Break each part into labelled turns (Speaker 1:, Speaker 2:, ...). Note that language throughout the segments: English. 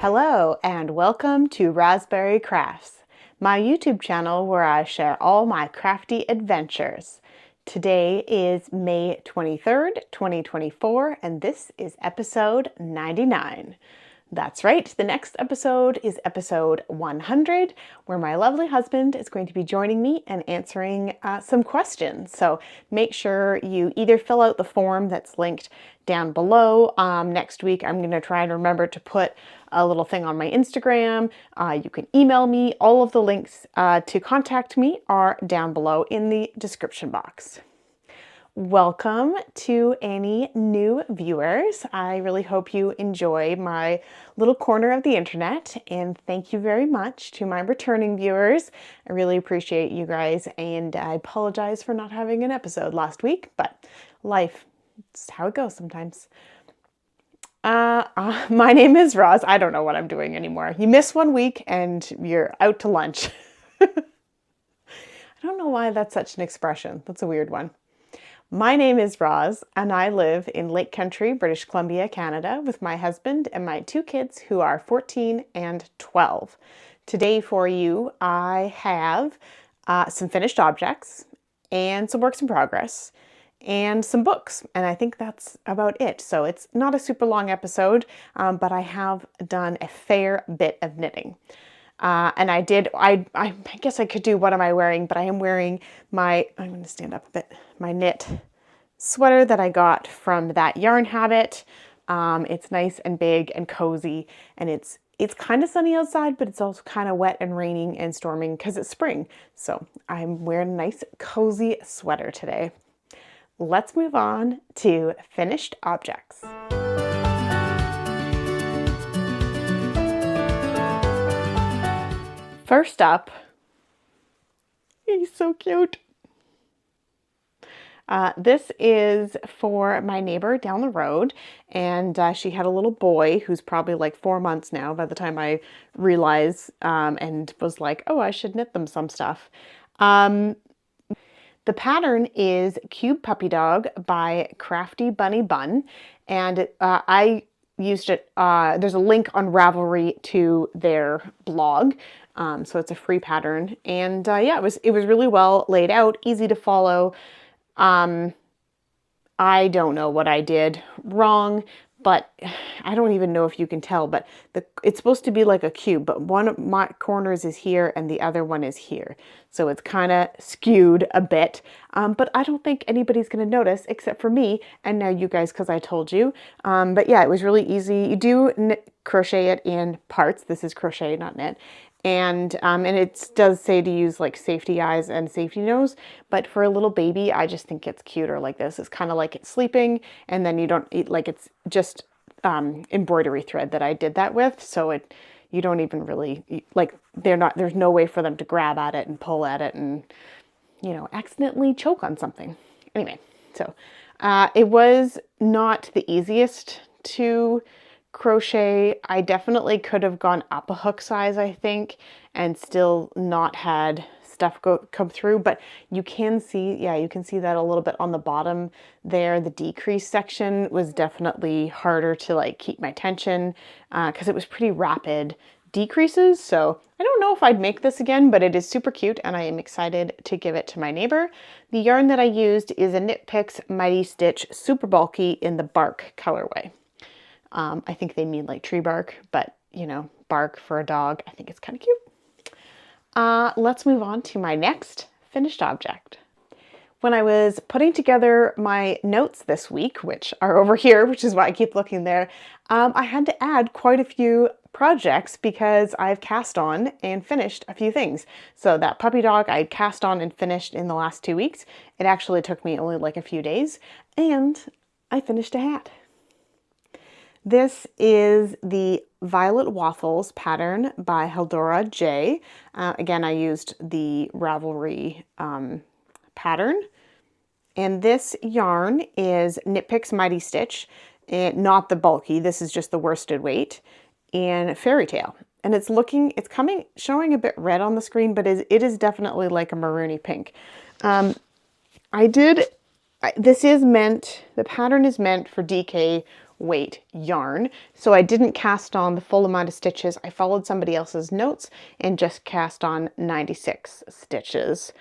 Speaker 1: Hello and welcome to Rosberry Crafts, my YouTube channel where I share all my crafty adventures. Today is May 23rd, 2024, and this is episode 99. That's right, the next episode is episode 100, where my lovely husband is going to be joining me and answering some questions. So make sure you either fill out the form that's linked down below. Next week, I'm going to try and remember to put a little thing on my Instagram. You can email me. All of the links to contact me are down below in the description box. Welcome to any new viewers. I really hope you enjoy my little corner of the internet, and thank you very much to my returning viewers. I really appreciate you guys, and I apologize for not having an episode last week, but life, it's how it goes sometimes. My name is Roz. I don't know what I'm doing anymore. You miss 1 week and you're out to lunch. I don't know why that's such an expression. That's a weird one. My name is Roz, and I live in Lake Country, British Columbia, Canada, with my husband and my 2 kids who are 14 and 12. Today for you, I have some finished objects and some works in progress and some books, and I think that's about it. So it's not a super long episode, but I have done a fair bit of knitting. And I guess I could do what am I wearing, but I am wearing I'm going to stand up a bit, my knit sweater that I got from That Yarn Habit. It's nice and big and cozy, and it's kind of sunny outside, but it's also kind of wet and raining and storming because it's spring. So I'm wearing a nice cozy sweater today. Let's move on to finished objects. First up, he's so cute. This is for my neighbor down the road, and she had a little boy who's probably like 4 months now by the time I realized and was like, oh, I should knit them some stuff. The pattern is Cube Puppy Dog by Crafty Bunny Bun, and I used it, there's a link on Ravelry to their blog, so it's a free pattern, and yeah, it was really well laid out, easy to follow. I don't know what I did wrong, but I don't even know if you can tell, but it's supposed to be like a cube, but one of my corners is here and the other one is here. So it's kind of skewed a bit, but I don't think anybody's going to notice except for me and now you guys, because I told you. But yeah, it was really easy. You do crochet it in parts. This is crochet, not knit. And it does say to use like safety eyes and safety nose, but for a little baby, I just think it's cuter like this. It's kind of like it's sleeping, and then you don't eat, like it's just embroidery thread that I did that with, so you don't even really, like, there's no way for them to grab at it and pull at it and, you know, accidentally choke on something. Anyway, so it was not the easiest to crochet. I definitely could have gone up a hook size, I think, and still not had stuff come through, but you can see, yeah, you can see that a little bit on the bottom there. The decrease section was definitely harder to like keep my tension because it was pretty rapid decreases. So I don't know if I'd make this again, but it is super cute and I am excited to give it to my neighbor. The yarn that I used is a Knit Picks Mighty Stitch Super Bulky in the bark colorway. I think they mean like tree bark, but you know, bark for a dog. I think it's kind of cute. Let's move on to my next finished object. When I was putting together my notes this week, which are over here, which is why I keep looking there, I had to add quite a few projects because I've cast on and finished a few things. So that puppy dog I cast on and finished in the last 2 weeks. It actually took me only like a few days, and I finished a hat. This is the Violet Waffles pattern by Heldora J. Again, I used the Ravelry pattern. And this yarn is Knit Picks Mighty Stitch, not the bulky, this is just the worsted weight, in Fairy Tale. And it's showing a bit red on the screen, but it is definitely like a maroony pink. The pattern is meant for DK weight yarn. So I didn't cast on the full amount of stitches. I followed somebody else's notes and just cast on 96 stitches.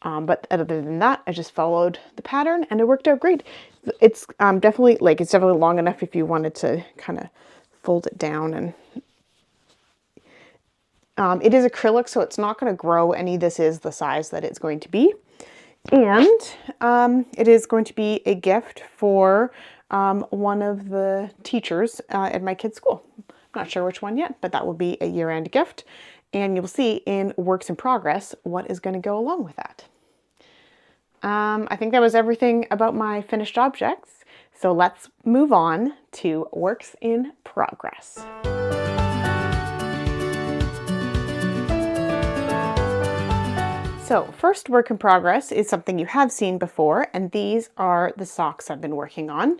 Speaker 1: But other than that, I just followed the pattern and it worked out great. It's definitely long enough if you wanted to kind of fold it down, and it is acrylic, so it's not going to grow any. This is the size that it's going to be. And it is going to be a gift for one of the teachers at my kid's school. I'm not sure which one yet, but that will be a year-end gift. And you'll see in Works in Progress what is going to go along with that. I think that was everything about my finished objects. So let's move on to Works in Progress. So first work in progress is something you have seen before, and these are the socks I've been working on.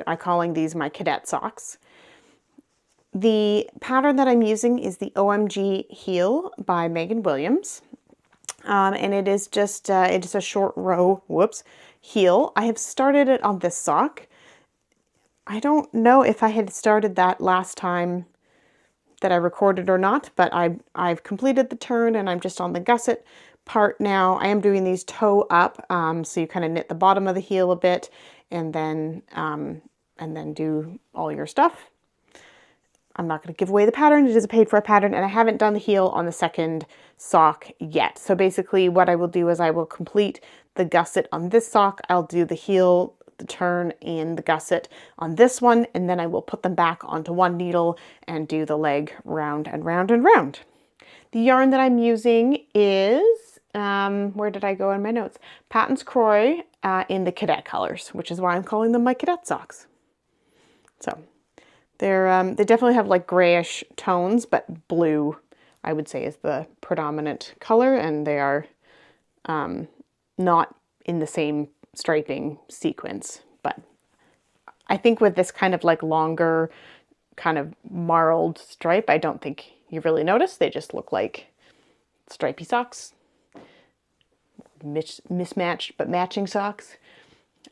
Speaker 1: I'm calling these my cadet socks. The pattern that I'm using is the OMG Heel by Megan Williams. And it is just it's a short row, heel. I have started it on this sock. I don't know if I had started that last time that I recorded or not, but I've completed the turn and I'm just on the gusset part now. I am doing these toe up, so you kind of knit the bottom of the heel a bit and then do all your stuff. I'm not going to give away the pattern. It is a paid for pattern, and I haven't done the heel on the second sock yet. So basically what I will do is I will complete the gusset on this sock. I'll do the heel, the turn, and the gusset on this one, and then I will put them back onto one needle and do the leg round and round and round. The yarn that I'm using is, where did I go in my notes? Patons Croix in the cadet colors, which is why I'm calling them my cadet socks. So they definitely have like grayish tones, but blue, I would say, is the predominant color, and they are not in the same striping sequence. But I think with this kind of like longer, kind of marled stripe, I don't think you really notice. They just look like stripy socks. Mismatched, but matching socks.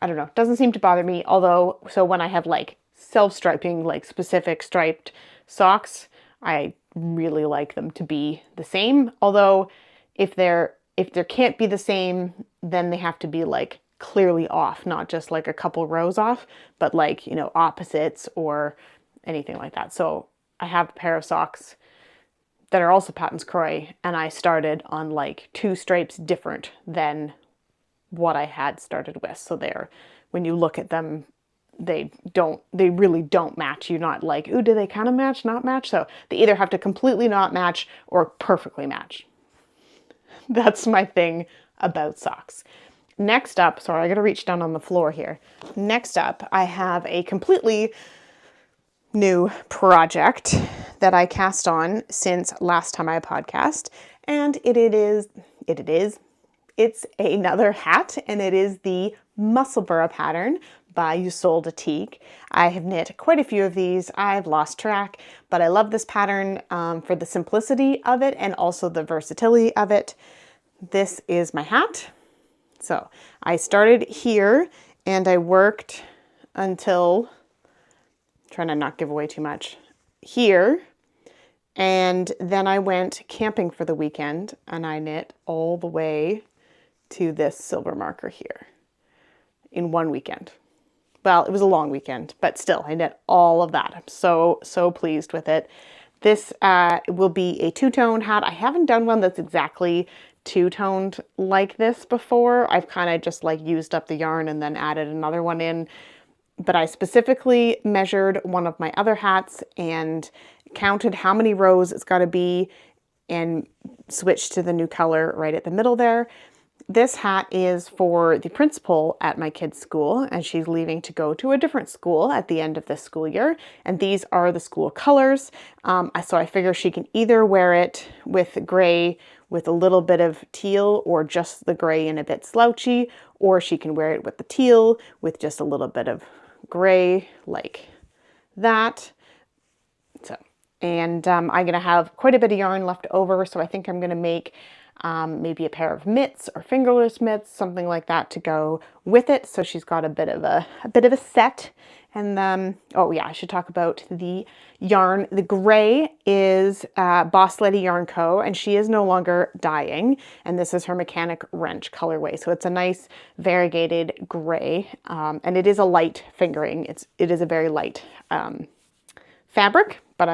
Speaker 1: I don't know. Doesn't seem to bother me. Although, so when I have like self-striping, like specific striped socks, I really like them to be the same. Although if there can't be the same, then they have to be like clearly off, not just like a couple rows off, but like, you know, opposites or anything like that. So I have a pair of socks that are also Patons Croix, and I started on like 2 stripes different than what I had started with. So when you look at them, they really don't match. You're not like, ooh, do they kind of match, not match? So they either have to completely not match or perfectly match. That's my thing about socks. Next up, sorry, I gotta reach down on the floor here. Next up, I have a completely new project that I cast on since last time I podcast, and it's another hat, and it is the Musselburgh pattern by Ysolda Teague. I have knit quite a few of these. I've lost track, but I love this pattern for the simplicity of it and also the versatility of it. This is my hat. So I started here and I worked until, trying to not give away too much, here. And then I went camping for the weekend and I knit all the way to this silver marker here in one weekend. Well, it was a long weekend, but still I knit all of that. I'm so pleased with it. This will be a two-tone hat. I haven't done one that's exactly two-toned like this before. I've kind of just like used up the yarn and then added another one in. But I specifically measured one of my other hats and counted how many rows it's got to be and switched to the new color right at the middle there. This hat is for the principal at my kid's school, and she's leaving to go to a different school at the end of this school year. And these are the school colors. So I figure she can either wear it with gray with a little bit of teal or just the gray and a bit slouchy, or she can wear it with the teal with just a little bit of gray like that. And I'm going to have quite a bit of yarn left over, so I think I'm going to make maybe a pair of mitts or fingerless mitts, something like that to go with it. So she's got a bit of a set, And oh yeah, I should talk about the yarn. The gray is Boss Lady Yarn Co. and she is no longer dyeing. And this is her Mechanic Wrench colorway. So it's a nice variegated gray. And it is a light fingering. It is a very light fabric, but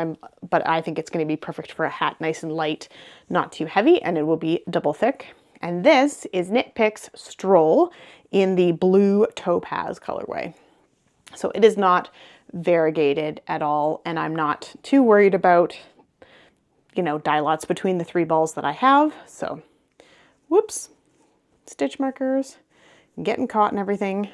Speaker 1: I think it's going to be perfect for a hat, nice and light, not too heavy, and it will be double thick. And this is Knit Picks Stroll in the blue topaz colorway. So it is not variegated at all, and I'm not too worried about, you know, dye lots between the 3 balls that I have. So, whoops, stitch markers, getting caught and everything.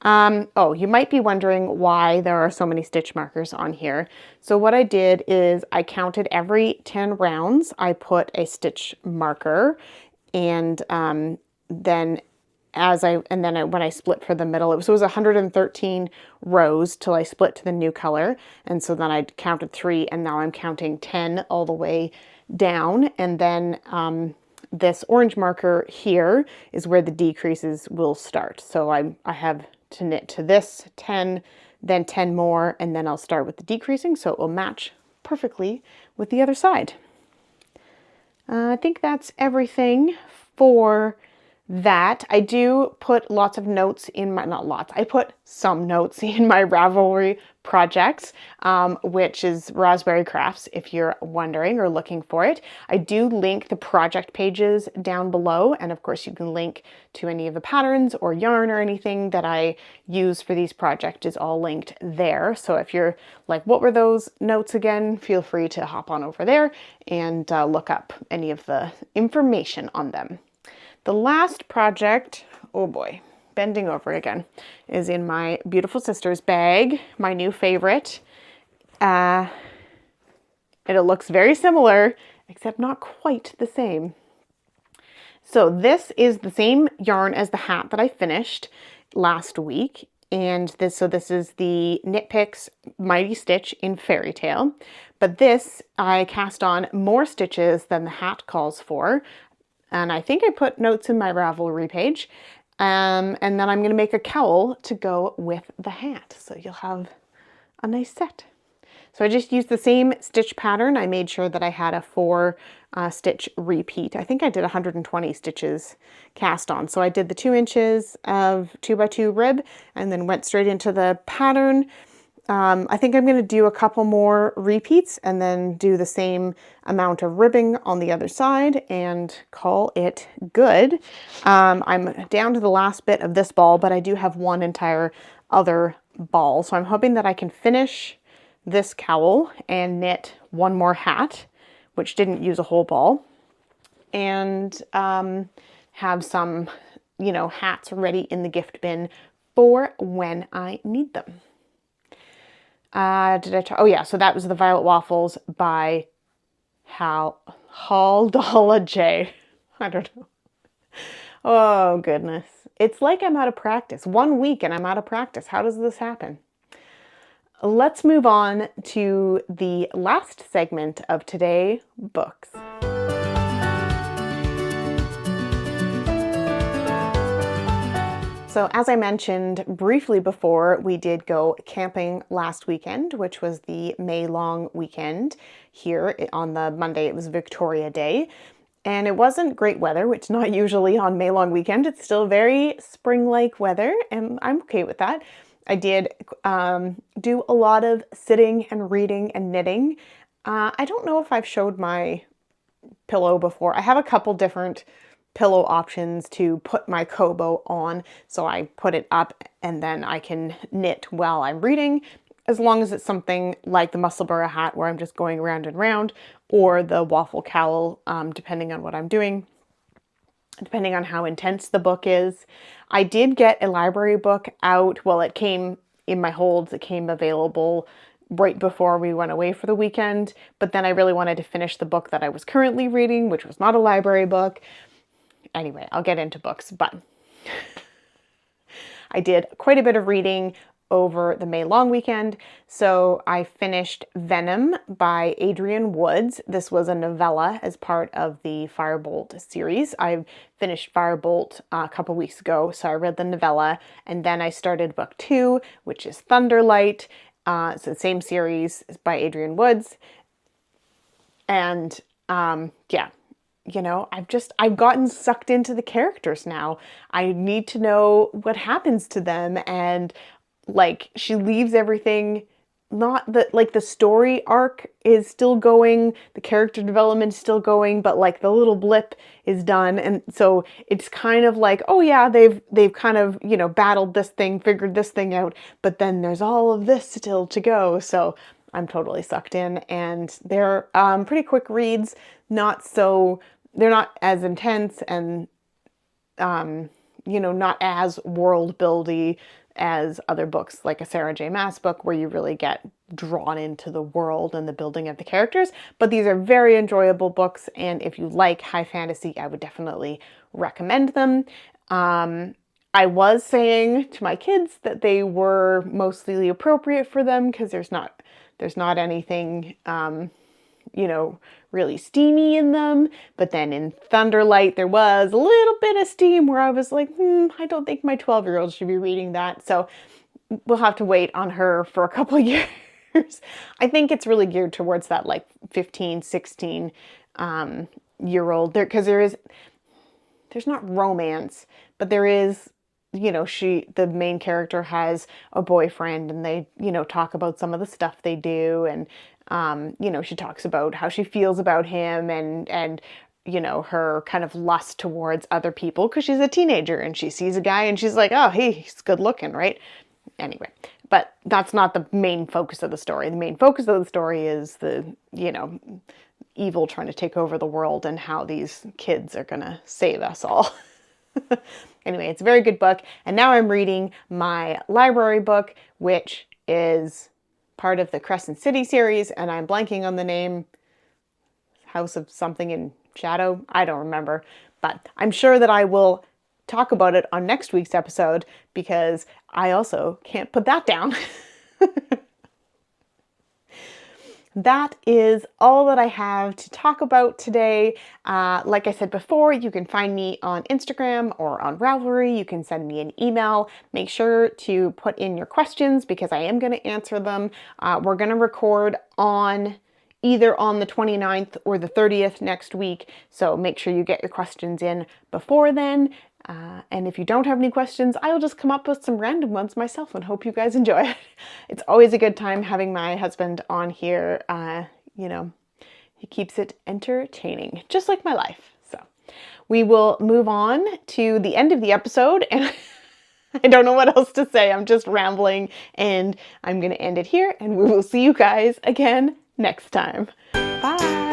Speaker 1: Oh, you might be wondering why there are so many stitch markers on here. So what I did is I counted every 10 rounds, I put a stitch marker, and then when I split for the middle, it was 113 rows till I split to the new color. And so then I counted 3, and now I'm counting 10 all the way down. And then this orange marker here is where the decreases will start. So I have to knit to this 10, then 10 more, and then I'll start with the decreasing, so it will match perfectly with the other side. I think that's everything for that. I do put lots of notes in my, not lots, I put some notes in my Ravelry projects, which is Raspberry Crafts, if you're wondering or looking for it. I do link the project pages down below, and of course you can link to any of the patterns or yarn or anything that I use for these projects is all linked there. So if you're like, what were those notes again? Feel free to hop on over there and look up any of the information on them. The last project, oh boy, bending over again, is in my beautiful sister's bag, my new favorite. And it looks very similar, except not quite the same. So this is the same yarn as the hat that I finished last week. And this is the Knit Picks Mighty Stitch in Fairy Tale. But this, I cast on more stitches than the hat calls for. And I think I put notes in my Ravelry page. And then I'm going to make a cowl to go with the hat. So you'll have a nice set. So I just used the same stitch pattern. I made sure that I had a 4 stitch repeat. I think I did 120 stitches cast on. So I did the 2 inches of 2x2 rib and then went straight into the pattern. I think I'm going to do a couple more repeats and then do the same amount of ribbing on the other side and call it good. I'm down to the last bit of this ball, but I do have one entire other ball. So I'm hoping that I can finish this cowl and knit one more hat, which didn't use a whole ball, and have some, you know, hats ready in the gift bin for when I need them. Oh yeah, so that was the Violet Waffles by Haldala J. I don't know. Oh goodness. It's like I'm out of practice. 1 week and I'm out of practice. How does this happen? Let's move on to the last segment of today, books. So as I mentioned briefly before, we did go camping last weekend, which was the May long weekend here. On the Monday, it was Victoria Day. And it wasn't great weather, which not usually on May long weekend. It's still very spring-like weather, and I'm okay with that. I did do a lot of sitting and reading and knitting. I don't know if I've showed my pillow before. I have a couple different pillow options to put my Kobo on. So I put it up and then I can knit while I'm reading, as long as it's something like the Musselburgh hat where I'm just going round and round, or the waffle cowl, depending on what I'm doing, depending on how intense the book is. I did get a library book out. Well, it came in my holds. It came available right before we went away for the weekend, but then I really wanted to finish the book that I was currently reading, which was not a library book. Anyway, I'll get into books, but I did quite a bit of reading over the May long weekend. So I finished Venom by Adrienne Woods. This was a novella as part of the Firebolt series. I finished Firebolt a couple weeks ago, so I read the novella, and then I started book 2, which is Thunderlight. It's the same series by Adrienne Woods. And yeah, you know, I've gotten sucked into the characters now. I need to know what happens to them, and like she leaves everything, not that like the story arc is still going, the character development is still going, but like the little blip is done. And so it's kind of like, oh yeah, they've kind of, you know, battled this thing, figured this thing out, but then there's all of this still to go. So I'm totally sucked in, and they're pretty quick reads, they're not as intense, and you know, not as world buildy as other books like a Sarah J. Maas book, where you really get drawn into the world and the building of the characters. But these are very enjoyable books, and if you like high fantasy, I would definitely recommend them. I was saying to my kids that they were mostly appropriate for them because there's not anything you know, really steamy in them. But then in Thunderlight, there was a little bit of steam where I was like, I don't think my 12-year-old should be reading that. So we'll have to wait on her for a couple of years. I think it's really geared towards that like 15, 16 year old there, because there's not romance, but there is, you know, the main character has a boyfriend, and they, you know, talk about some of the stuff they do, and you know, she talks about how she feels about him, and you know, her kind of lust towards other people because she's a teenager and she sees a guy and she's like, oh, hey, he's good looking, right? Anyway, but that's not the main focus of the story. The main focus of the story is the, you know, evil trying to take over the world and how these kids are gonna save us all. Anyway, it's a very good book. And now I'm reading my library book, which is part of the Crescent City series, and I'm blanking on the name. House of something in Shadow? I don't remember. But I'm sure that I will talk about it on next week's episode, because I also can't put that down. That is all that I have to talk about today. Like I said before, you can find me on Instagram or on Ravelry. You can send me an email. Make sure to put in your questions because I am going to answer them. We're going to record either on the 29th or the 30th next week. So make sure you get your questions in before then. And if you don't have any questions, I'll just come up with some random ones myself and hope you guys enjoy it. It's always a good time having my husband on here. You know, he keeps it entertaining, just like my life. So we will move on to the end of the episode, and I don't know what else to say. I'm just rambling, and I'm going to end it here, and we will see you guys again next time. Bye.